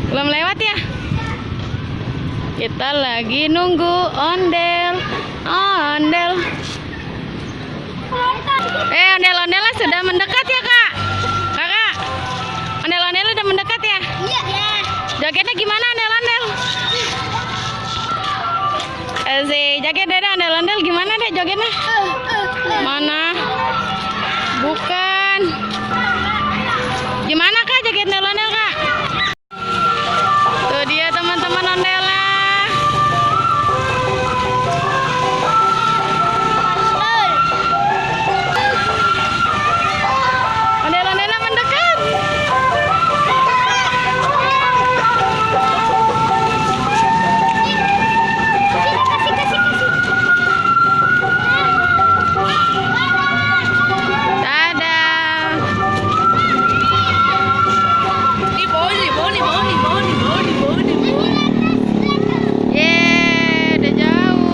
Belum lewat ya? Kita lagi nunggu ondel. Ondel. Ondel-ondelnya sudah mendekat ya, Kak? Kakak, ondel-ondelnya udah mendekat ya? Iya. Jogetnya gimana ondel-ondel? Joget deh ondel-ondel gimana deh jogetnya? Mana? Bukan. Gimana Kak joget ondel-ondel, Kak? Tuh dia teman-teman ondelnya. Ondel-ondelnya mendekat. Udah jauh.